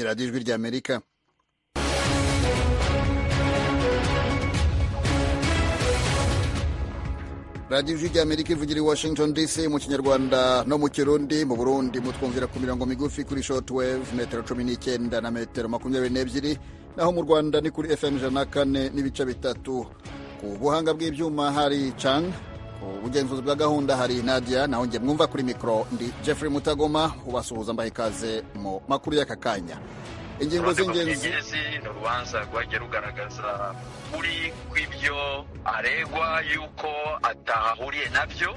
radiyo ijwi ry'Amerika. radiyo ijwi ry'Amerika ivugira i Washington DC mu kinyarwanda no mu kirundi. Mu Burundi mutwumvira ku mirongo migufi kuri shortwave metero 19 na metero 22, naho mu Rwanda ni kuri FM 104 n'ibice bitatu. Ku buhanga bw'ibyuma hari Chang, ubugenzuzi bwa gahunda hari Nadia, naho nge mwumva kuri mikro ndi Jeffrey Mutagoma ubasuhuza mbahe ikaze mu makuru y'aka kanya. Ingingo z'ingenzi ni urubanza rwagiye rugaragaza kuri kw'ibyo aregwa yuko atahuriye nabyo.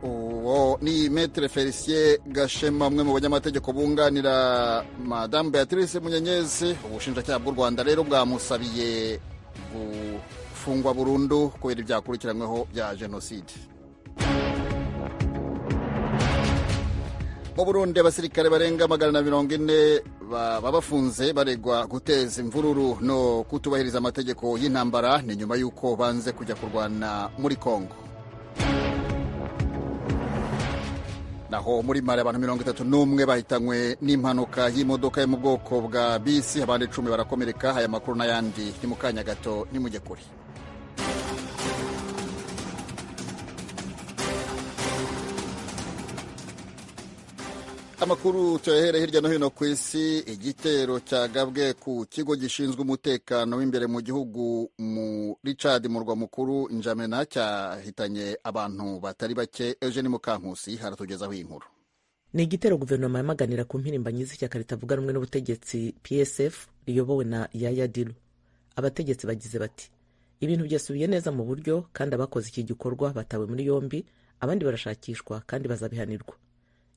Uwo ni Maître Felicien Gashema, umwe mu banyamategeko bunganira Madame Beatrice Munyenyezi. Ubushinjacyaha bw'u Rwanda rero bwamusabiye gufungwa burundu kubera ibyakurikiranyweho bya jenoside. Mu Burundi abasirikare barenga 140 baba bafunze baregwa guteza imvururu no kutubahiriza amategeko y'intambara, ni nyuma y'uko banze kujya kurwana muri Kongo. Naho muri Mali abantu 31 bahitanywe n'impanuka y'imodoka yo mu bwoko bwa bisi, abandi 10 barakomereka. Aya makuru n'ayandi ni mu kanya gato, ni mujye kuri. Amakuru tuyahere hirya no hino ku isi. Igitero cyagabwe ku kigo gishinzwe umutekano w'imbere mu gihugu muri Chad, murwa mukuru N'Djamena, cyahitanye abantu batari bake. Eugene Mukankusi haratugezaho inkuru. Ni igitero guverinoma yamaganira ku mpirimbanyi z'ishyaka ritavuga rumwe n'ubutegetsi PSF riyobowe na Yaya Dillo. Abategetsi bagize bati ibintu byasubiye neza mu buryo, kandi abakoze iki gikorwa batawe muri yombi, abandi barashakishwa kandi bazabihanirwa.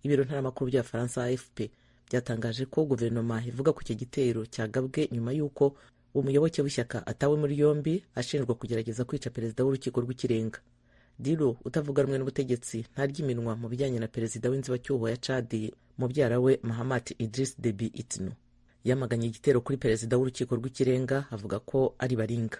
Ibiro ntaramakuru bya Faransa AFP byatangaje ko guverinoma ivuga ku iki gitero cyagabwe nyuma y'uko umuyoboke w'ishyaka atawe muri yombi ashinjwa kugerageza kwica perezida w'urukiko rw'ikirenga. Dillo utavuga rumwe n'ubutegetsi ntarya iminwa mu bijyanye na perezida w'inzibacyuho ya Chad mubyara we Mahamat Idriss Déby Itno. Yamaganye igitero kuri perezida w'urukiko rw'ikirenga avuga ko ari baringa.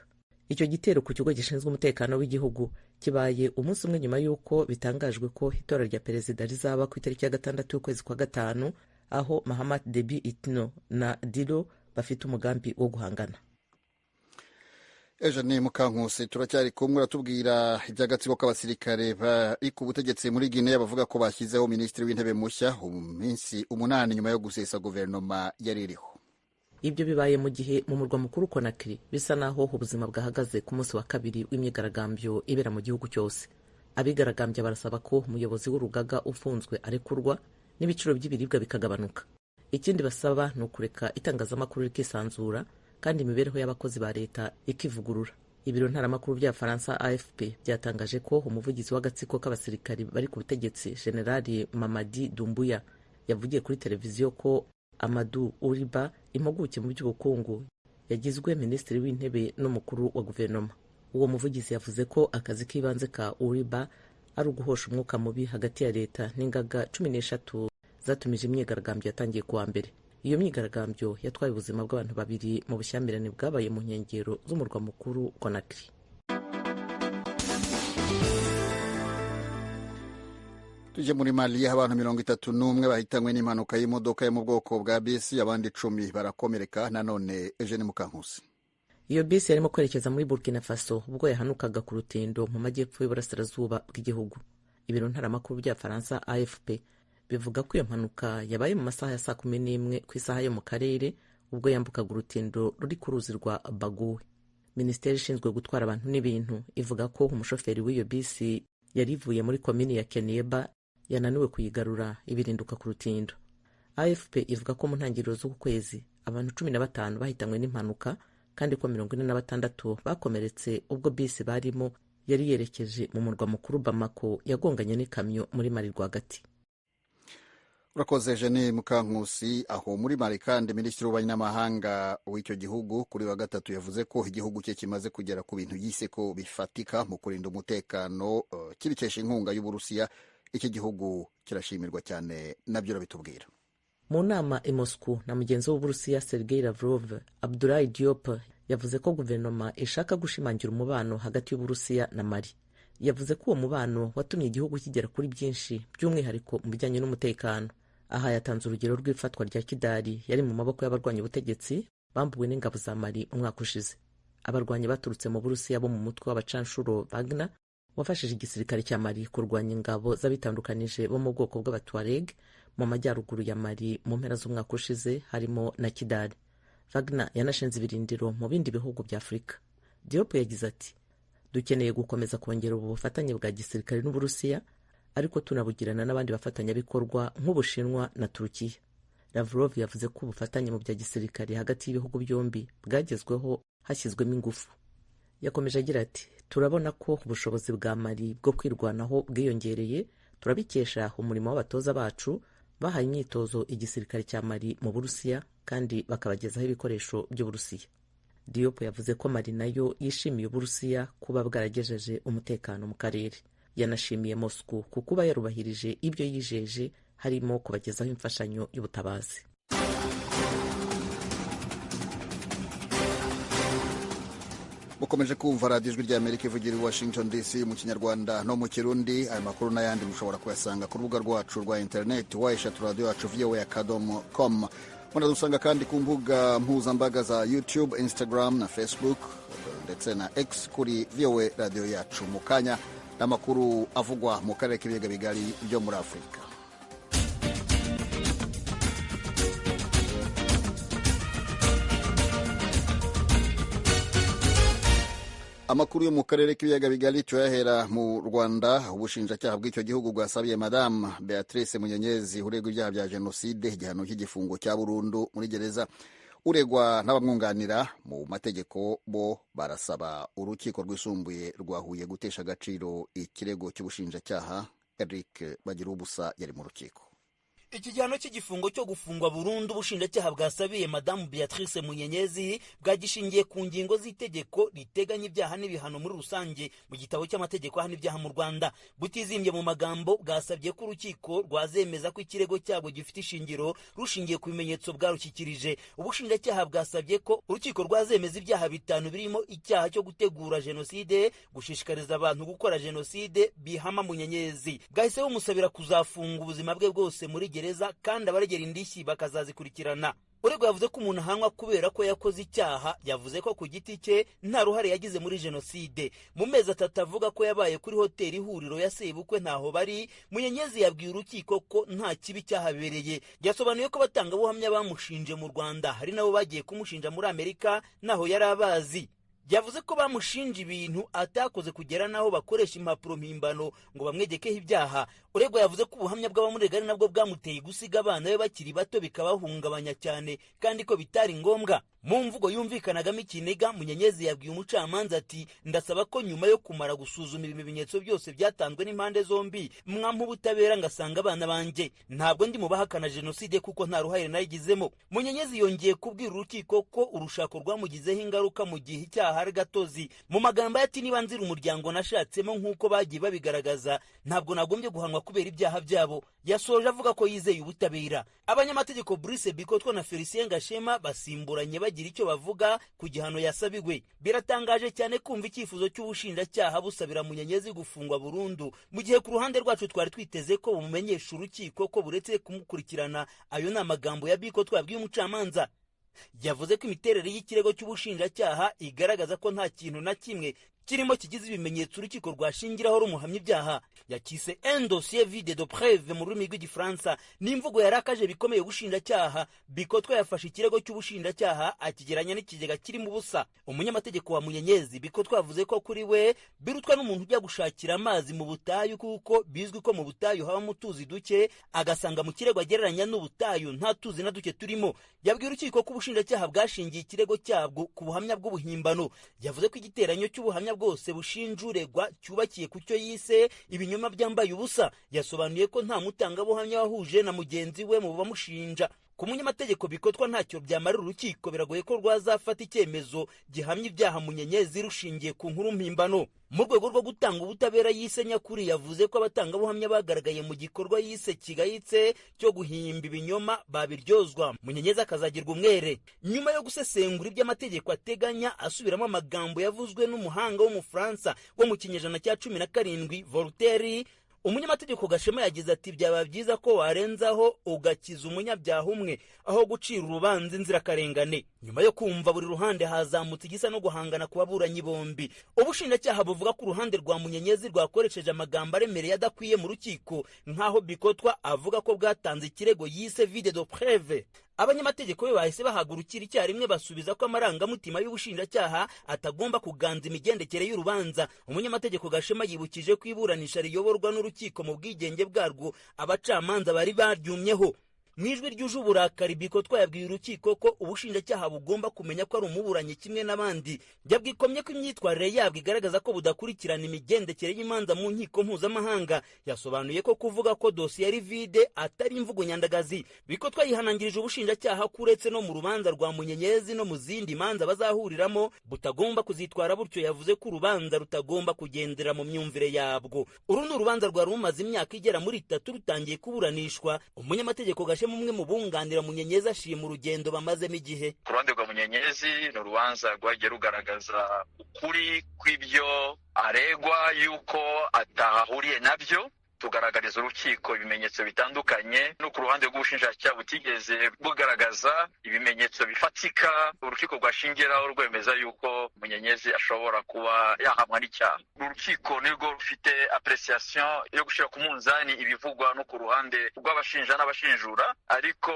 Icyo gitero ku kigo gishinzwe umutekano w'igihugu kibaye umunsi umwe nyuma y'uko bitangajwe ko itora rya perezida rizaba ku itariki ya 6 y'ukwezi kwa 5, aho Mahamat Déby Itno na Dillo bafite umugambi wo guhangana. Eugene Mukankusi turacyari kumwe, uratubwira iby'agatsiko k'abasirikare bari ku butegetsi muri Guinea bavuga ko bashyizeho minisitiri w'intebe mushya iminsi 8 nyuma yo gusesa guverinoma yari iriho. Ibyo bibaye mu gihe mu murwa mukuru Conakry bisa naho ubuzima bwahagaze ku munsi wa kabiri w'imyigaragambyo ibera mu gihugu cyose. Abigaragambya barasaba ko umuyobozi w'urugaga ufunzwe arekurwa n'ibiciro by'ibiribwa bikagabanuka. Ikindi basaba ni ukureka itangazamakuru rikisanzura kandi imibereho y'abakozi ba leta ikivugurura. Ibiro ntaramakuru bya Faransa AFP byatangaje ko umuvugizi w'agatsiko k'abasirikari bari ku butegetsi Generali Mamadi Doumbouya yavugiye kuri televiziyo ko Amadou Ouriba, impuguke mu by'ubukungu, yagizwe minisitiri w'intebe n'umukuru wa guverinoma. Uwo muvugizi yavuze ko akazi k'ibanze ka Ouriba ari uguhosha umwuka mubi hagati ya leta n'ingaga 13 zatumije imyigaragambyo yatangiye kuwa mbere. Iyo myigaragambyo yatwaye ubuzima bw'abantu 2 mu bushyamirane bwabaye mu nkengero z'umurwa mukuru Conakry. Tuje muri Mali, abantu 31 bahitanywe n'impanuka y'imodoka yo mu bwoko bwa bisi, abandi 10 barakomereka. Nanone Eugene Mukankusi. Iyo bisi yarimo kwerekeza muri Burkina Faso ubwo yahanukaga ku rutindo mu majyepfo y'uburasirazuba bw'igihugu. Ibiro ntaramakuru bya Faransa AFP bivuga ko iyo mpanuka yabaye mu masaha ya 11 ku isaha yo mu karere, ubwo yambukaga urutindo ruri ku ruzi rwa Bagoue. Minisiteri ishinzwe gutwara abantu n'ibintu ivuga ko umushoferi w'iyo bisi yari ivuye muri komini ya Kenieba yananiwe kuyigarura ibirinduka ku rutindo. AFP ivuga ko mu ntangiriro z'uku kwezi abantu 15 bahitanywe n'impanuka, kandi ko 46 bakomeretse ubwo bisi barimo yari yerekeje mu murwa mukuru Bamako yagonganye n'ikamyo muri Mali rwagati. Urakoze Eugene Mukankusi. Aho muri Mali kandi minisitiri w'ububanyi n'amahanga w'icyo gihugu kuri wa gatatu yavuze ko igihugu cye kimaze kugera ku bintu yise ko bifatika mu kurinda umutekano, kibikesha inkunga y'Uburusiya. Iki gihugu kirashimirwa cyane, nabyo rabitubwira. Mu nama i Moscow na mugenzi w'Uburusiya Sergei Lavrov, Abdoulaye Diop yavuze ko guverinoma ishaka gushimangira umubano hagati y'Uburusiya na Mali. Yavuze ko uwo mubano watumye igihugu kigera kuri byinshi, by'umwihariko mu bijyanye n'umutekano. aha yatanze urugero rw'ifatwa rya Kidali yari mu maboko y'abarwanya ubutegetsi bambuwe n'ingabo za Mali umwaka ushize. Abarwanyi baturutse mu Burusiya bo mu mutwe w'abacanshuro Wagner wafashije igisirikare cya Mali kurwanya ingabo z'abitandukanije bo mu bwoko bw'Abatuareg mu majyaruguru ya Mali mu mpera z'umwaka ushize, harimo na Kidali. Wagner yanashinze ibirindiro mu bindi bihugu bya Afurika. Diop yagize ati, dukeneye gukomeza kongera ubu bufatanye bwa gisirikare n'Uburusiya, ariko tunabugirana n'abandi bafatanyabikorwa nk'Ubushinwa na Turukiya. Lavrov yavuze ko ubufatanye mu bya gisirikare hagati y'ibihugu byombi bwagezweho hashyizwemo ingufu. Yakomeje agira ati, turabona ko ubushobozi bwa Mali bwo kwirwanaho bwiyongereye, turabikesha umurimo w'abatoza bacu bahaye imyitozo igisirikare cya Mali mu Burusiya kandi bakabagezaho ibikoresho by'Uburusiya. Diop yavuze ko Mali nayo yishimiye Uburusiya kuba bwaragejeje umutekano mu karere. Yanashimiye Moscow ku kuba yarubahirije ibyo yijeje, harimo kubagezaho imfashanyo y'ubutabazi. mukomeje kumva radiyo ijwi ry'Amerika ivugira i Washington DC mu Kinyarwanda no mu Kirundi. Aya makuru n'ayandi mushobora kuyasanga ku rubuga rwacu rwa interineti wa@radio-yacu.voa.com. Munadusanga kandi ku mbuga mpuzambaga za YouTube, Instagram na Facebook ndetse na X kuri VOA Radio Yacu. Mu kanya n'amakuru avugwa mu karere k'ibiyaga bigari byo muri Afurika. Amakuru yo mu karere k'ibiyaga bigari tuyahera mu Rwanda. Ubushinjacyaha bw'icyo gihugu bwasabiye Madame Beatrice Munyenyezi uregwa ibyaha bya jenoside igihano cy'igifungo cya burundu muri gereza. Uregwa n'abamwunganira mu mategeko bo barasaba urukiko rwisumbuye rwa Huye gutesha agaciro ikirego cy'ubushinjacyaha. Eric Bagirubusa yari mu rukiko. Iki gihano cy'igifungo cyo gufungwa burundu ubushinjacyaha bwasabiye Madame Beatrice Munyenyezi bwagishingiye ku ngingo z'itegeko riteganya ibyaha n'ibihano muri rusange mu gitabo cy'amategeko ahana ibyaha mu Rwanda. Butizimbye mu magambo, bwasabye ko urukiko rwazemeza ko ikirego cyabo gifite ishingiro rushingiye ku bimenyetso bwarushyikirije. Ubushinjacyaha bwasabye ko urukiko rwazemeza ibyaha bitanu birimo icyaha cyo gutegura jenoside, gushishikariza abantu gukora jenoside bihama Munyenyezi. Bwahise bumusabira kuzafunga ubuzima bwe bwose muri gereza kandi abaregera indishyi bakazazikurikirana. Uregwa yavuze ko umuntu ahanwa kubera ko yakoze icyaha. Yavuze ko ku giti cye nta ruhare yagize muri jenoside. Mu mezi 3 avuga ko yabaye kuri hoteli Ihuriro ya sebukwe ntaho bari, Munyenyezi yabwiye urukiko ko nta kibi cyahabereye. Yasobanuye ko batanga buhamya bamushinje mu Rwanda hari nabo bagiye kumushinja muri Amerika naho yari abazi. Yavuze ko bamushinja ibintu atakoze kugera naho bakoresha impapuro mpimbano ngo bamwegekeho ibyaha. Uregwa yavuze ko ubuhamya bw'abamurega ari nabwo bwamuteye gusiga abana be bakiri bato bikabahungabanya cyane kandi ko bitari ngombwa. Mu mvugo yumvikanagamo ikiniga, Munyenyezi yabwiye umucamanza ati, ndasaba ko nyuma yo kumara gusuzuma ibimenyetso byose byatanzwe n'impande zombi mwampa ubutabera ngasanga abana banjye. Ntabwo ndi mu bahakana jenoside kuko nta ruhare nayigizemo. Munyenyezi yongeye kubwira urukiko ko urushako rwamugizeho ingaruka mu gihe icyaha ari gatozi. Mu magambo ati, niba nzira umuryango nashatsemo nk'uko bagiye babigaragaza, ntabwo nagombye guhanwa kubera ibyaha byabo. Yasoje avuga ko yizeye ubutabera. Abanyamategeko Brice Bikotwa na Felicien Gashema basimburanye bagira icyo bavuga ku gihano yasabiwe. Biratangaje cyane kumva icyifuzo cy'ubushinjacyaha busabira Munyenyezi gufungwa burundu, mu gihe ku ruhande rwacu twari twiteze ko bumumenyesha urukiko ko buretse kumukurikirana. Ayo ni amagambo ya Bikotwa yabwiye umucamanza. Yavuze ko imiterere y'ikirego cy'ubushinjacyaha igaragaza ko nta kintu na kimwe kirimo kigize ibimenyetso urukiko rwashingiraho rumuhamya ibyaha. Yakise un dossier vide de preuve mu rurimi rw'igifaransa. N'imvugo yarakaje bikomeye ubushinjacyaha. Bikotwa yafashe ikirego cy'ubushinjacyaha akigeranya n'ikigega kirimo ubusa. Umunyamategeko wa Munyenyezi Bikotwa yavuze ko kuri we birutwa n'umuntu ujya gushakira amazi mu butayu kuko bizwi ko mu butayu habamo utuzi duke, agasanga mu kirego agereranya n'ubutayu nta tuzi na duke turimo. Yabwiye urukiko ko ubushinjacyaha bwashingiye ikirego cyabwo ku buhamya bw'ubuhimbano. Yavuze ko igiteranyo cy'ubuhamya bwose bushinja uregwa cyubakiye ku cyo yise ibinyoma byambaye ubusa. Yasobanuye ko nta mutangabuhamya wahuje na mugenzi we mu bamushinja. Ku munyamategeko Bikotwa ntacyo byamarira urukiko, biragoye ko rwazafata icyemezo gihamya ibyaha Munyenyezi rushingiye ku nkuru mpimbano. Mu rwego rwo gutanga ubutabera yise nyakuri, yavuze ko abatangabuhamya bagaragaye mu gikorwa yise kigayitse cyo guhimba ibinyoma babiryozwa, Munyenyezi akazagirwa umwere. Nyuma yo gusesengura iby'amategeko ateganya, asubiramo amagambo yavuzwe n'umuhanga w'Umufaransa wo mu kinyejana cya 17 Voltaire, umunyamategeko Gashema yagize ati byaba byiza ko warenzaho ugakiza umunyabyaha umwe aho gucira urubanza inzirakarengane. Nyuma yo kumva buri ruhande hazamutse igisa no guhangana ku baburanyi bombi. Ubushinjacyaha buvuga ko uruhande rwa Munyenyezi rwakoresheje amagambo aremereye adakwiye mu rukiko, nk'aho Bikotwa avuga ko bwatanze ikirego yise vide de preuve. Abanyamategeko be bahise bahagurukira icyarimwe basubiza ko amarangamutima y'ubushinjacyaha atagomba kuganza imigendekere y'urubanza. Umunyamategeko Gashema yibukije ko iburanisha riyoborwa n'urukiko mu bwigenge bwarwo abacamanza bari baryumyeho. Mu ijwi ryuje uburakari Bikotwa yabwiye urukiko ko ubushinjacyaha bugomba kumenya ko ari umuburanyi kimwe n'abandi. Yabwikomye ko imyitwarire yabwo igaragaza ko budakurikirana imigendekere y'imanza mu nkiko mpuzamahanga. Yasobanuye ko kuvuga ko dosiye ari vide atari imvugo nyandagazi. Bikotwa yihanangirije ubushinjacyaha ko uretse no mu rubanza rwa Munyenyezi no mu zindi manza bazahuriramo butagomba kuzitwara butyo. Yavuze ko urubanza rutagomba kugendera mu myumvire yabwo. Uru ni urubanza rwari rumaze imyaka igera muri 3 rutangiye kuburanishwa. Umunyamategeko umwe mu bunganira Munyenyezi ashima urugendo bamazemo igihe. Ku ruhande rwa Munyenyezi ni urubanza rwagiye rugaragaza ukuri kw'ibyo aregwa yuko atahahuriye nabyo, tugaragariza urukiko ibimenyetso bitandukanye. No ku ruhande rw'ubushinjacyaha butigeze bugaragaza ibimenyetso bifatika urukiko rwashingiraho rwemeza yuko Munyenyezi ashobora kuba yahamwa n'icyaha. Urukiko nirwo rufite apreciation yo gushira ku munzani ibivugwa no ku ruhande rw'abashinja n'abashinjura, ariko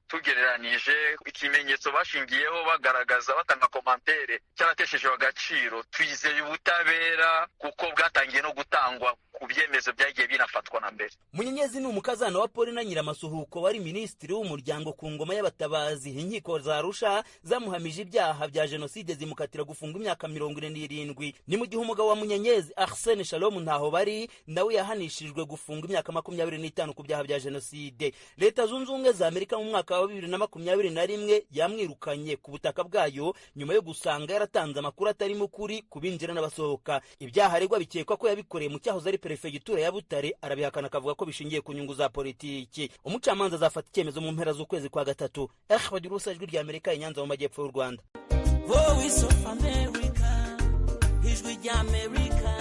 tugereranije ikimenyetso bashingiyeho bagaragaza batanga komantere cyaratesheje agaciro. Twizeye ubutabera kuko bwatangiye no gutangwa ku byemezo byagiye binafatwa na mbere. Munyenyezi ni umukazana wa Paul na Nyiramasuhuko wari minisitiri w'umuryango ku ngoma y'abatabazi. Inkiko za Arusha zamuhamije ibyaha bya jenoside zimukatira gufunga imyaka 47. Ni mu gihe umugabo wa Munyenyezi Arsene Shalom ntaho bari nawe yahanishijwe gufunga imyaka 25 ku byaha bya jenoside. Leta Zunze Ubumwe za Amerika mu mwaka wa 2021 yamwirukanye ku butaka bwayo nyuma yo gusanga yaratanze amakuru atari mukuri kubinjira n'abasohoka. Ibyaha aregwa bikekwa ko yabikoreye mu cyahoze ari perefegitura ya Butare, arabihakana akavuga ko bishingiye ku nyungu za politiki. Umucamanza azafata icyemezo mu mpera z'ukwezi kwa 3. Bagira ubusa ijwi rya Amerika i Nyanza mu majyepfo y'u Rwanda. Voice of America, ijwi rya Amerika.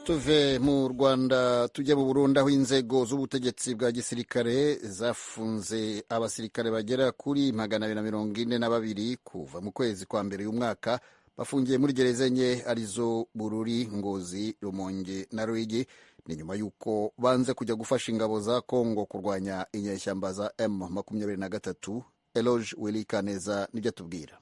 Tuve mu Rwanda tujya mu Burundi aho inzego z'ubutegetsi bwa gisirikare zafunze abasirikare bagera kuri 242 kuva mu kwezi kwa mbere y'umwaka. Bafungiye muri gereza enye arizo Bururi, Ngozi, Rumonge na Ruyigi. Ni nyuma yuko banze kujya gufasha ingabo za Kongo kurwanya inyeshyamba za M23. Eloge Willy Kaneza nibyo tubwira.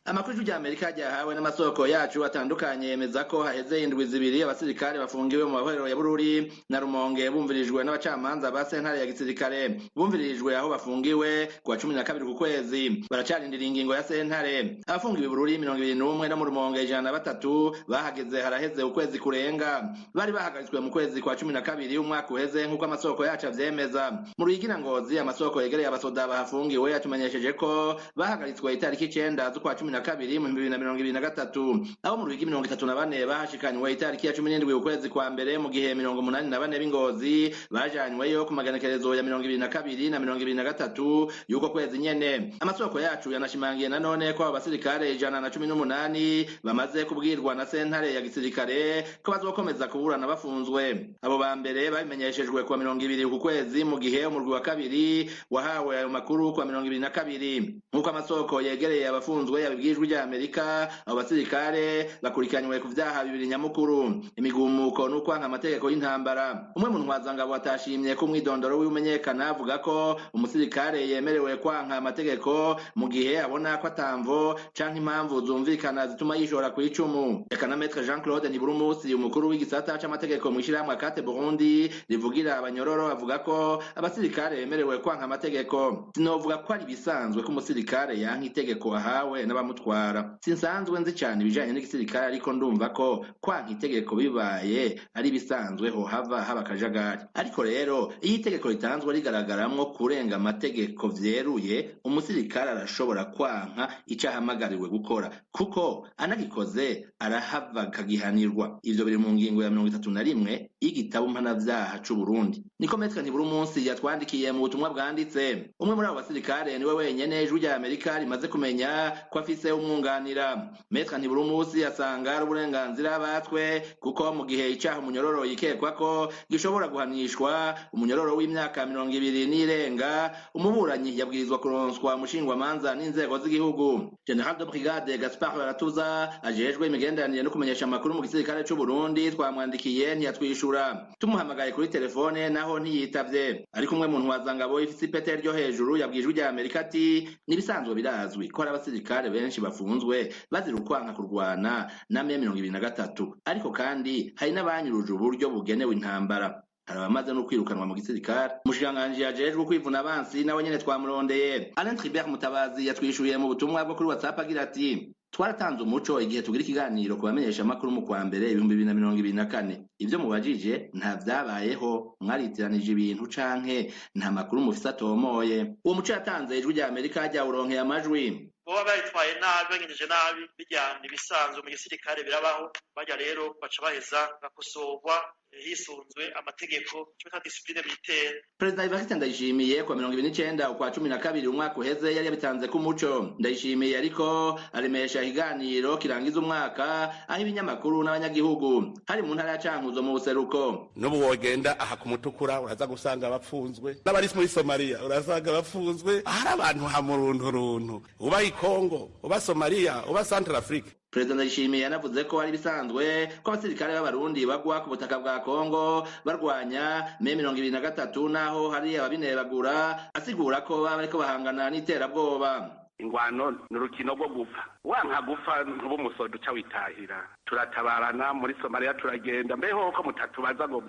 Amakuru ya Amerika yahawe n'amasoko yacu atandukanye yemeza ko haheze indwi zibiri abasirikare bafungiwe mu mahorero ya Bururi na Rumonge bumvirijwe n'abacamanza ba sentare ya gisirikare. Bumvirijwe aho bafungiwe kwa 12 ku kwezi. Baracarindira ingingo ya sentare. Abafungiwe Bururi 21 no mu Rumonge 103 bahageze haraheze ukwezi kurenga. Bari bahagaritswe mu kwezi kwa 12 umwaka uheze nk'uko amasoko yacu avyemeza. Mu Ruyigi na Ngozi amasoko yegereye abasoda bahafungiwe yatumenyesheje ko bahagaritswe itariki 9 z'ukwa 12 mu 2023. Abo mu Ruyigi 34 bahashikanywe itariki ya 17 ukwezi kwa mbere, mu gihe 84 b'Ingozi bajanyweyo ku maganekerezo ya 22 na 23 yuko kwezi nyene. Amasoko yacu yanashimangiye nanone ko abasirikare 118 bamaze kubwirwa na sentare ya gisirikare ko bazokomeza kuburana bafunzwe. Abo ba mbere babimenyeshejwe kwa 20 ku kwezi, mu gihe umurwi wa kabiri wahawe ayo makuru kwa 22. Nkuko amasoko yegereye abafunzwe yabibwijwe rya Amerika, abo basirikare bakurikiranywe ku vyaha bibiri nyamukuru: imigumuko no kwanka amategeko y'intambara. Umwe mu ntwazangabo atashimye ko umwidondoro w'umenyekana avuga ko umusirikare yemerewe kwanka amategeko mu gihe abona ko atamvo canke impamvu zumvikana zituma yishora ku icumu. Ekana Maître Jean-Claude Niburumusi, umukuru w'igisata c'amategeko mu ishyirahamwe Akate Burundi rivugira abanyororo, avuga ko abasirikare bemerewe kwanka amategeko. Sinovuga ko ari bisanzwe ko umusirikare yanka itegeko ahawe n'abamutwara. Sinsanzwe nzi cyane ibijanye n'igisirikare, ariko ndumva ko kwanka itegeko bibaye ari bisanzwe ho haba kajagari. Ariko rero iyi itegeko ritanzwe rigaragaramwo kurenga amategeko vyeruye, umusirikare arashobora kwanka icahamagariwe gukora, kuko anagikoze arahava kagihanirwa. Ivyo biri mu ngingo ya 31 y'igitabo mpanavyaha c'u Burundi. Niko Maître Niburumusi yatwandikiye mu butumwa bwanditse. Umwe muri abo basirikare niwe wenyene ijwi rya Amerika rimaze kumenya ko afise adafise umwunganira. Maître Ntiburumusi asanga ari uburenganzira batwe kuko mu gihe icaha umunyororo yikekwa ko gishobora guhanishwa umunyororo w'imyaka 20 n'irenga, umuburanyi yabwirizwa kuronswa umushingwamanza n'inzego z'igihugu. General de Brigade Gaspard Baratuza ajejwe imigenderanire no kumenyesha amakuru mu gisirikare c'u Burundi twamwandikiye ntiyatwishura. Tumuhamagaye kuri telefone naho ntiyitavye. Ariko umwe mu ntwazangabo ifise ipete ryo hejuru yabwijwe rya Amerika ati nibisanzwe birazwi ko abasirikare benshi bafunzwe bazira ukwanka kurwana na M23, ariko kandi hari n'abanyuruje uburyo bugenewe intambara. Arabamaze no kwirukanwa mu gisirikare. Umushikiranganji yajejwe kwivuna abansi nawe nyene twamurondeye. Alain Tribert Mutabazi yatwishuriye mu butumwa bwo kuri WhatsApp agira ati twaratanze umuco igihe tugira ikiganiro kubamenyesha amakuru mu kwa mbere 2024. Ivyo mubajije nta vyabayeho, mwaritiranije ibintu canke nta makuru mufise atomoye. Uwo muco yatanze ijwi rya Amerika ryawuronkeye amajwi. Boba bayitwaye nabi bangejeje nabi bijyana ibisanzwe mu gisirikare birabaho, bajya rero baca baheza gakosorwa hisunzwe amategeko cyo discipline militaire. Perezida Evariste Ndayishimiye kwa 29 ukwa 12 umwaka uheze yari yabitanze ku muco. Ndayishimiye ariko aremesha ikiganiro kirangiza umwaka aho ibinyamakuru n'abanyagihugu hari mu ntara ya Cankuzo mu buseruko. N'ubu wogenda aha ku mutukura uraza gusanga abapfunzwe, n'abari muri Somalia urasanga abapfunzwe, hari abantu hamurunturuntu, uba i Kongo, uba Somalia, uba Central Africa. Perezida Ndayishimiye yanavuze ko ari bisanzwe ko abasirikare b'abarundi bagwa ku butaka bwa Kongo barwanya M23 naho hari ababinebagura, asigura ko bariko bahangana n'iterabwoba. Ingwano n'urukino rwo gupfa, wanka gupfa ntuba umusodo uca witahira. Turatabarana muri Somalia turagenda, mbeho ko mutatubaza ngo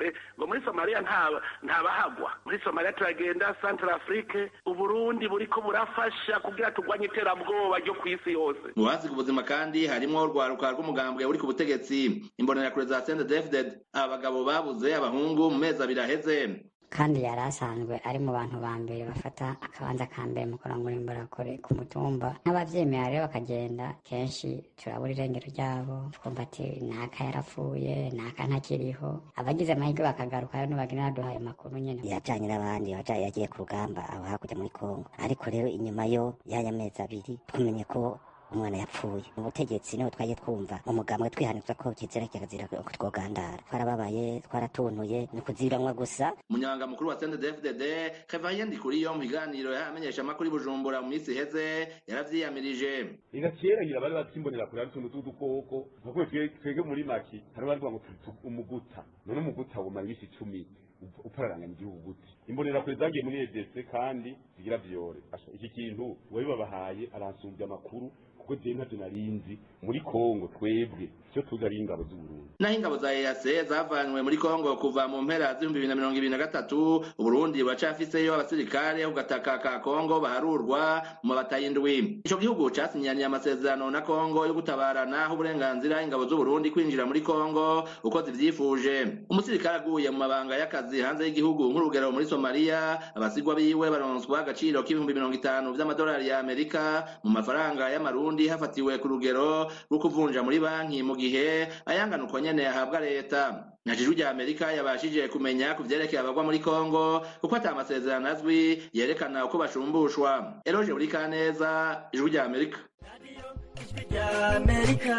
muri Somalia ntabahagwa. Muri Somalia turagenda Central Afrique, Uburundi buriko burafasha kugira tugwanye iterabwoba ryo kwisi yose. Mu bazi kubuzima kandi harimo urwaruka rw'umugambwe uri ku butegetsi, imbonerakure za CNDD-FDD, abagabo babuze abahungu mu mezi abiri aheze. Kandi yari asanzwe ari mu bantu ba mbere bafata akabanza ka mbere mu kurangura imbonerakure ku mutumba. N'abavyemera rero bakagenda kenshi turabura irengero ryabo, twumva ati naka yarapfuye, naka ntakiriho. Abagize amahirwe bakagaruka rero bagenda baduhaye amakuru nyene. Yajanye n'abandi yagiye ku rugamba aho hakurya muri Kongo, ariko rero inyuma yo yaya mezi abiri twamenye ko umwana yapfuye. Mu butegetsi niho twagiye twumva umugambwe twihanitse ko kizera kikazira twogandara. Twarababaye, twaratuntuye, ni kuziramwa gusa. Umunyanga mukuru wa CNDD-FDD Kevin Ndikuriyo mu biganiro yamenyesha amakuru Bujumbura mu minsi heze yaravyiyamirije. Igakera bari batsimbonera kuri tuntu tudukoko kuko twege muri maki hari bari ngo umuguta none umuguta wumara ibisi 10 upararanga n'igihugu gute. Imbonera kuri zagiye muri EDC kandi zigira vyore. Iki kintu wabibabahaye aransumbya amakuru kuko je ntavyo narinzi muri Kongo twebwe cyo tuzari ingabo z'u Burundi. Naho ingabo za EAC zavanywe muri Kongo kuva mu mpera z'2023, Uburundi buracafiseyo abasirikare ku gataka ka Kongo baharurwa mu batayi indwi. Ico gihugu casinyaniye amasezerano na Kongo yo gutabarana uburenganzira ingabo z'u Burundi kwinjira muri Kongo uko zivyifuje. Umusirikare aguye mu mabanga y'akazi hanze y'igihugu nk'urugero muri Somalia, abasigwa biwe baronswa agaciro k'50 vy'amadolari ya Amerika mu mafaranga y'amarundi hafatiwe ku rugero rwo kuvunja muri banki mu gihe ayanganuko nyene ahabwa leta. Ijwi rya Amerika yabashije kumenya kuvyerekeye abagwa muri Kongo kuko ata amasezerano azwi yerekana uko bashumbushwa. Eloge Burikaneza, Ijwi rya Amerika. Ijwi rya Amerika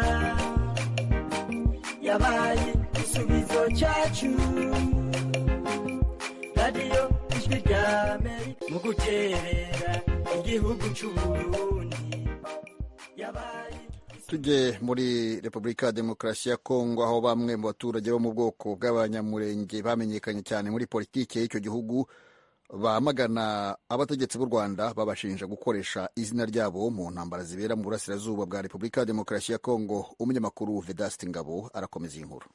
yabaye igisubizo cyacu. Radio Ijwi rya Amerika mu guterera igihugu cy'u Burundi yabaye. Tujye muri Repubulika ya Demokarasi ya Kongo aho bamwe mu baturage bo mu bwoko bw'abanyamurenge bamenyekanye cyane muri politiki y'icyo gihugu bamagana abategetsi b'u Rwanda babashinja gukoresha izina ryabo mu ntambara zibera mu burasirazuba bwa Repubulika ya Demokarasi ya Kongo. Umunyamakuru Vedaste Ngabo arakomeza iyi nkuru.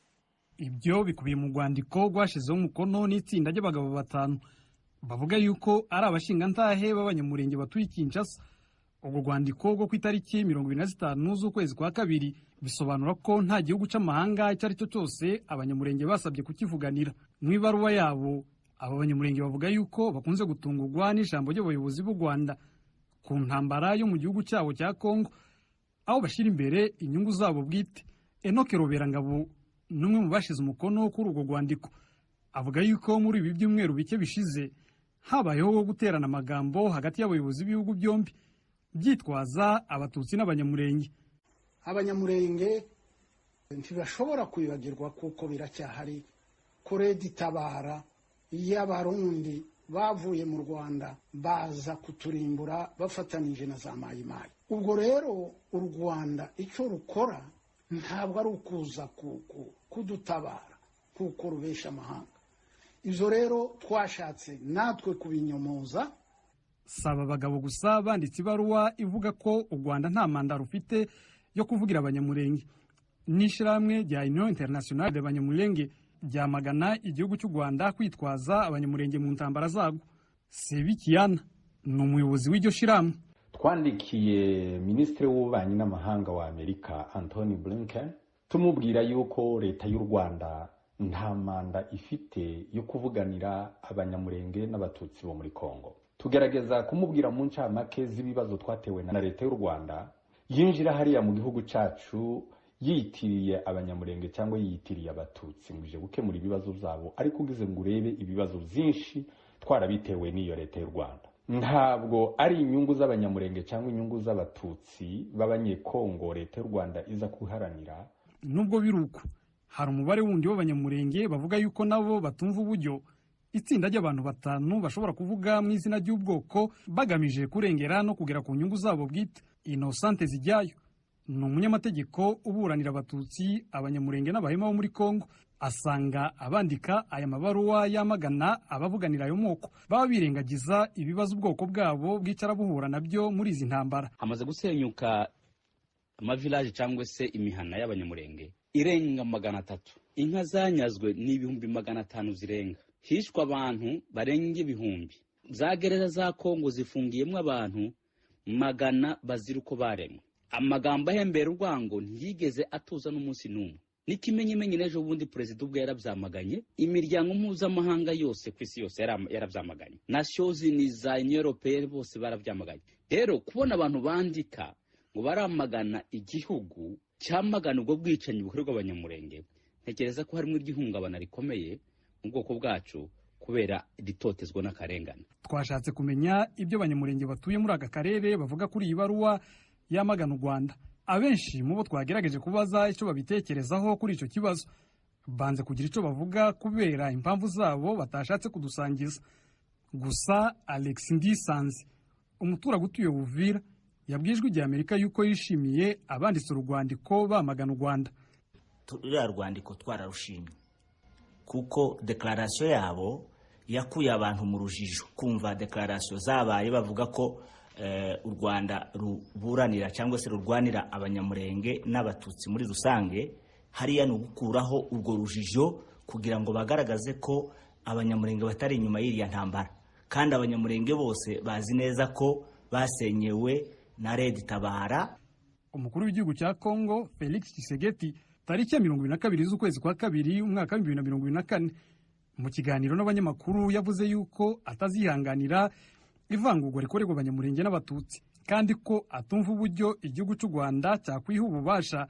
Ibyo bikubiye mu rwandiko rwashizeho umukono n'itsinda ry'abagabo 5 bavuga yuko ari abashingantahe b'abanyamurenge batuye Kinshasa. Ubwo rwandiko rwo ku itariki 25 z'ukwezi kwa kabiri bisobanura ko nta gihugu c'amahanga icyo ari cyo cyose abanyamurenge basabye kukivuganira. Mu ibaruwa yabo aba banyamurenge bavuga yuko bakunze gutungurwa n'ijambo ry'abayobozi b'u Rwanda ku ntambara yo mu gihugu cyabo cya Kongo, aho bashira imbere inyungu zabo bwite. Enoke Roberangabo n'umwe mu bashize umukono kuri urwo rwandiko avuga yuko muri ibi byumweru bike bishize habayeho guterana amagambo hagati y'abayobozi b'ibihugu byombi, byitwaza abatutsi n'abanyamurenge. Abanyamurenge ntibashobora kwibagirwa kuko biracyahari Koredi Tabara y'abarundi bavuye mu Rwanda baza kuturimbura bafatanije na za mayimayi. Ubwo rero u Rwanda icyo rukora ntabwo ari ukuza kudutabara kuko rubesha amahanga. Izo rero twashatse natwe kubinyomoza. Saba abagabo gusa banditse ibaruwa ivuga ko u Rwanda nta manda rufite yo kuvugira abanyamurenge. N'ishyirahamwe rya Union Internationale d'Abanyamulenge ryamagana igihugu cy'u Rwanda kwitwaza abanyamurenge mu ntambara zago. Sebikiyana ni umuyobozi w'iryo shyirahamwe. Twandikiye Minisitiri w'Ububanyi n'Amahanga wa Amerika Anthony Blinken tumubwira yuko leta y'u Rwanda nta manda ifite yo kuvuganira abanyamurenge n'abatutsi bo muri Kongo. Tugerageza kumubwira mu ncamake z'ibibazo twatewe na leta y'u Rwanda yinjira hariya mu gihugu cyacu yitiriye abanyamurenge cyangwa yitiriye abatutsi nguje gukemura ibibazo byabo, ariko ugize ngo urebe ibibazo byinshi twarabitewe n'iyo leta y'u Rwanda. Ntabwo ari inyungu z'abanyamurenge cyangwa inyungu z'abatutsi b'abanyekongo leta y'u Rwanda iza kuharanira. Nubwo biruko hari umubare wundi w'abanyamurenge bavuga yuko nabo batumva uburyo itsinda ry'abantu 5 bashobora kuvuga mu izina ry'ubwoko bagamije kurengera no kugera ku nyungu zabo bwite. Innocente Zijyayo ni umunyamategeko uburanira abatutsi, abanyamurenge n'abahema bo muri Kongo. Asanga abandika aya mabaruwa yamagana abavuganira ayo moko baba birengagiza ibibazo ubwoko bwabo bwicara buhura nabyo muri izi ntambara. Hamaze gusenyuka amavilaje cyangwa se imihana y'abanyamurenge irenga 300. Inka zanyazwe ni 500 zirenga. Hishwa abantu barenga 1000. Za gereza za Kongo zifungiyemo abantu 100 bazira uko baremwe. Amagambo ahembera urwango ntiyigeze atuza n'umunsi n'umwe. N'ikimenyimenyi n'ejo bundi perezida ubwo yarabyamaganye, imiryango mpuzamahanga yose ku isi yose yarabyamaganye, Nations Unies za Union Européenne bose barabyamaganye. Rero kubona abantu bandika ngo baramagana igihugu cyamagana ubwo bwicanyi bukorerwa abanyamurenge, ntekereza ko harimo igihungabana rikomeye mu bwoko bwacu kubera ditotezwa n'akarengane. Twashatse kumenya ibyo abanyamurenge batuye muri aka karere bavuga kuri iyi baruwa yamagana u Rwanda. Abenshi mu bo twagerageje kubaza icyo babitekerezaho kuri icyo kibazo banze kugira icyo bavuga kubera impamvu zabo batashatse kudusangiza. Gusa Alex Ndisanze, umuturage utuye Uvira, yabwijwe igihe Amerika yuko yishimiye abanditse urwandiko bamagana u Rwanda. Turiya rwandiko twararushimye kuko declaration yabo yakuye abantu mu rujijo. Kumva declaration zabaye bavuga ko u Rwanda ruburanira cyangwa se rurwanira abanyamurenge n'abatutsi muri rusange, hariya no gukuraho urwo rujijo kugira ngo bagaragaze ko abanyamurenge batari inyuma y'iriya ntambara, kandi abanyamurenge bose bazi neza ko basenyewe na Red Tabara. Umukuru w'igihugu cya Kongo Felix Tshisekedi tariki ya 22 z'ukwezi kwa 2 umwaka wa 2024 mu kiganiro n'abanyamakuru yavuze yuko atazihanganira ivangurwa rikorerwa abanyamurenge n'abatutsi, kandi ko atumva uburyo igihugu cy'u Rwanda cyakwiha ububasha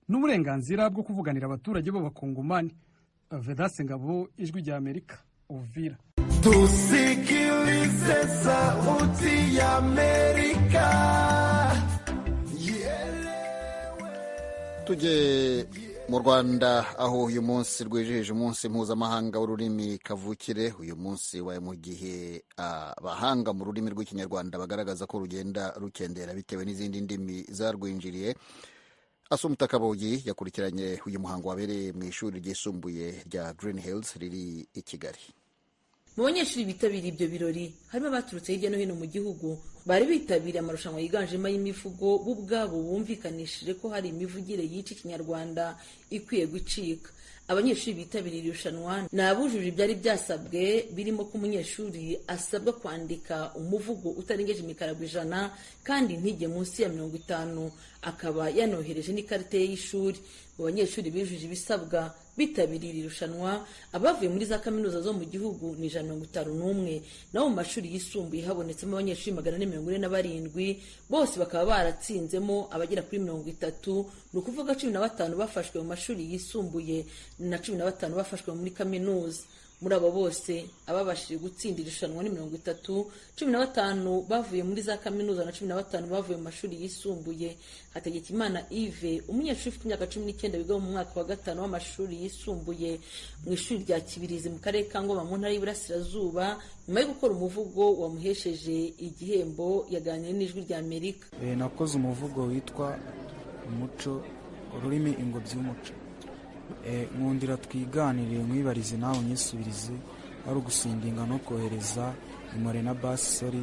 n'uburenganzira bwo kuvuganira abaturage b'abakongomani. Vedaste Ngabo, Ijwi rya Amerika, Uvira. Tusikilize sauti ya Amerika. Tujye mu Rwanda aho uyu munsi rwijihije umunsi mpuzamahanga w'ururimi kavukire. Uyu munsi waye mu gihe abahanga mu rurimi rw'ikinyarwanda bagaragaza ko rugenda rukendera bitewe n'izindi ndimi zarwinjiriye. Asumta Kabogi yakurikiranye uyu muhango wabereye mu ishuri ryisumbuye rya Green Hills riri i Kigali. Mu banyeshuri bitabiriye ibyo birori harimo abaturutse hirya no hino mu gihugu bari bitabiriye amarushanwa yiganjemo y'imivugo bo ubwabo bumvikanishije ko hari imivugire yica ikinyarwanda ikwiye gucika. Abanyeshuri bitabiriye irushanwa ni abujuje ibyari byasabwe, birimo ko umunyeshuri asabwa kwandika umuvugo utarengeje imikarago 100 kandi ntige munsi ya 50, akaba yanohereje n'ikarita y'ishuri. Mu banyeshuri bijuje ibisabwa bitabiriye irushanwa abavuye muri za kaminuza zo mu gihugu ni 151, naho mu mashuri yisumbuye habonetsemo abanyeshuri 447, bose bakaba baratsinzemo abagera kuri 30, ni ukuvuga 15 bafashwe mu mashuri yisumbuye na 15 bafashwe muri kaminuza. muri abo bose ababashije gutsindira irushanwa ni 30, 15 bavuye muri za kaminuza na 15 bavuye mu mashuri yisumbuye. Hategekimana Yves umunyeshuri ufite imyaka 19 wiga mu mwaka wa 5 w'amashuri yisumbuye mu ishuri rya Kibirizi mu karere ka Ngoma mu ntara y'Iburasirazuba, nyuma yo gukora umuvugo wamuhesheje igihembo yaganiriye n'Ijwi rya Amerika. Nakoze umuvugo witwa umuco ururimi ingobyi y'umuco. Nkundira twiganirire mwibarize nawe unyisubirize, ari ugusindinga no kohereza imore na basi sori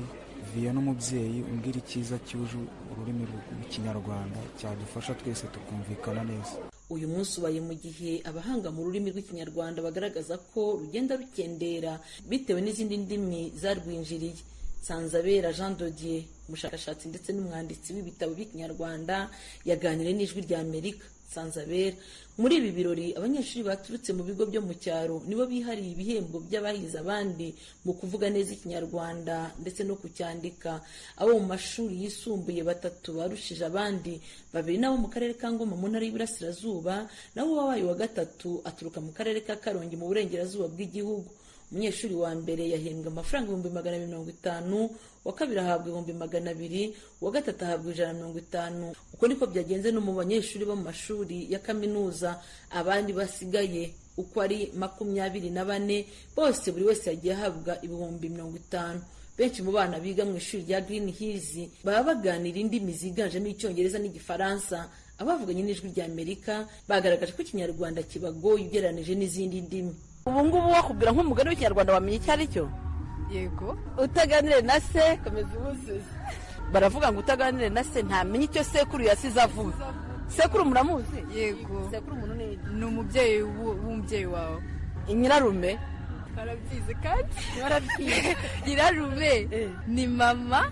viye n'umubyeyi umbwira icyiza cyuje ururimi rw'ikinyarwanda cyadufasha twese tukumvikana neza. Uyu munsi ubaye mu gihe abahanga mu rurimi rw'ikinyarwanda bagaragaza ko rugenda rukendera bitewe n'izindi ndimi zarwinjiriye. Sanzabera Jean Dodier, umushakashatsi ndetse n'umwanditsi w'ibitabo by'ikinyarwanda, yaganiriye n'Ijwi rya Amerika. Sanzabera: muri ibi birori abanyeshuri baturutse mu bigo byo mu cyaro nibo bihariye ibihembo by'abahize abandi mu kuvuga neza ikinyarwanda ndetse no kucyandika. Abo mu mashuri yisumbuye 3 barushije abandi, 2 nabo mu karere ka Ngoma mu ntara y'Iburasirazuba, naho uwabaye wa 3 aturuka mu karere ka Karongi mu burengerazuba bw'igihugu. Umunyeshuri wa mbere yahembwa amafaranga 250, wa kabiri ahabwa 200, wa gatatu ahabwa 150. Uko niko byagenze no mu banyeshuri bo mu mashuri ya kaminuza. Abandi basigaye uko ari 24 bose buri wese yagiye ahabwa 50,000. Benshi mu bana biga mu ishuri rya Green Hills baba baganira indimi ziganjemo Icyongereza n'Igifaransa. Abavuganye n'Ijwi rya Amerika bagaragaje ko Ikinyarwanda kibagoye ugereranije n'izindi ndimi. Ubu ngubu wakubwira nk'umugani w'ikinyarwanda wamenye icyo ari cyo? Yego. Utaganire na se komeza ubuzuze. Baravuga ngo utaganire na se ntamenye icyo sekuru yasize avuga. Sekuru muramuzi? Yego. Sekuru umuntu ni umubyeyi w'umubyeyi wawe. Nyirarume? Barabyize kandi. Barabyize. Nyirarume ni mama.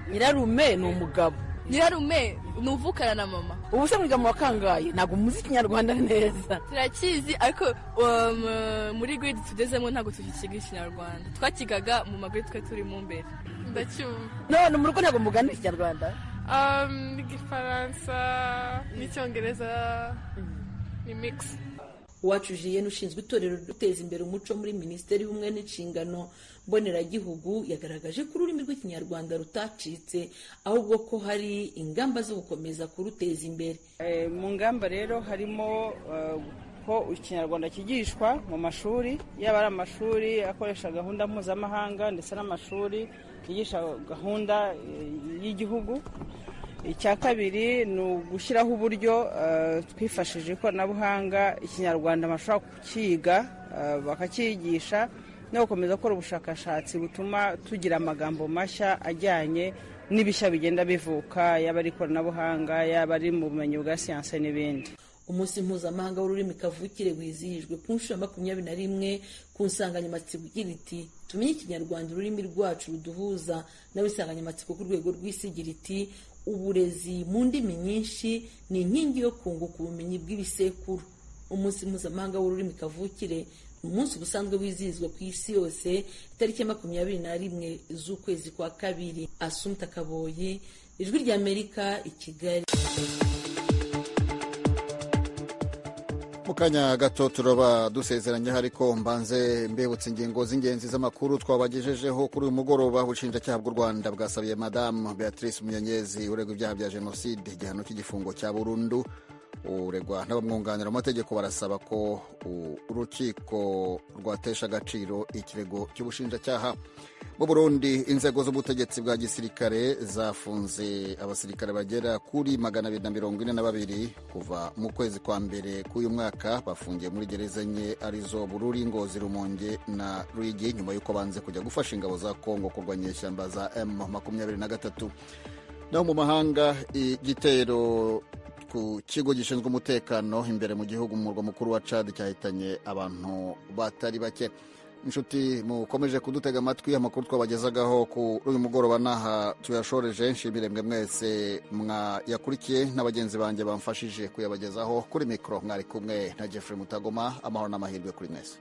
Nyirarume ni umugabo. Nyirarume nuvukana na mama. Ubu se mwiga mu wakangaye ntago muzi Ikinyarwanda neza. Turakizi ariko muri grade tugezemo ntago tukikiga Ikinyarwanda. Twakigaga mu magrade twe turi mu mbere. Ndacyumva. None mu rugo ntago mugana Ikinyarwanda? Igifaransa n'Icyongereza ni mix. Uwacu Julienne ushinzwe itorero duteza imbere umuco muri Minisiteri y'Ubumwe n'Inshingano Mboneragihugu yagaragaje ko ururimi rw'ikinyarwanda rutacitse, ahubwo ko hari ingamba zo gukomeza kuruteza imbere. Mu ngamba rero harimo ko ikinyarwanda kigishwa mu mashuri, yaba ari amashuri akoresha gahunda mpuzamahanga ndetse n'amashuri yigisha gahunda y'igihugu. Icya kabiri ni ugushyiraho uburyo twifashishije ikoranabuhanga ikinyarwanda bashobora kukiga bakakigisha no gukomeza gukora ubushakashatsi butuma tugira amagambo mashya ajyanye n'ibishya bigenda bivuka, yaba ari ikoranabuhanga yaba ari mu bumenyi bwa siyanse n'ibindi. Umunsi mpuzamahanga w'ururimi kavukire wizihijwe ku nshuro ya 21 ku nsanganyamatsiko igira iti tumenye ikinyarwanda ururimi rwacu ruduhuza, nawe insanganyamatsiko ku rwego rw'isi igira iti uburezi mu ndimi nyinshi ni inkingi yo kunguka ubumenyi bw'ibisekuru. Umunsi mpuzamahanga w'ururimi kavukire ni umunsi ubusanzwe wizihizwa ku isi yose itariki ya 21 z'ukwezi kwa kabiri. Asumta Kaboyi, Ijwi rya Amerika, i Kigali. Mu kanya gato turaba dusezeranye, ariko mbanze mbibutse ingingo z'ingenzi z'amakuru twabagejejeho kuri uyu mugoroba. Ubushinjacyaha bw'u Rwanda bwasabiye Madamu Beatrice Munyenyezi uregwa ibyaha bya jenoside igihano cy'igifungo cya burundu. Uregwa n'abamwunganira mu mategeko barasaba ko urukiko rwatesha agaciro ikirego cy'ubushinjacyaha. Mu Burundi, inzego z'ubutegetsi bwa gisirikare zafunze abasirikare bagera kuri 242 kuva mu kwezi kwa mbere k'uyu mwaka. Bafungiye muri gereza enye arizo Bururi, Ngozi, Rumonge na Ruyigi nyuma y'uko banze kujya gufasha ingabo za Kongo kurwanya ishyamba za M23. Naho mu mahanga, igitero ku kigo gishinzwe umutekano imbere mu gihugu mu murwa mukuru wa Chad cyahitanye abantu batari bake. Inshuti mukomeje kudutega amatwi, amakuru twabagezagaho kuri uyu mugoroba naha tuyashoreje. Nshimire mwe mwese mwayakurikiye n'abagenzi banjye bamfashije kuyabagezaho. Kuri mikoro mwari kumwe na Jeffrey Mutagoma. Amahoro n'amahirwe kuri mwese.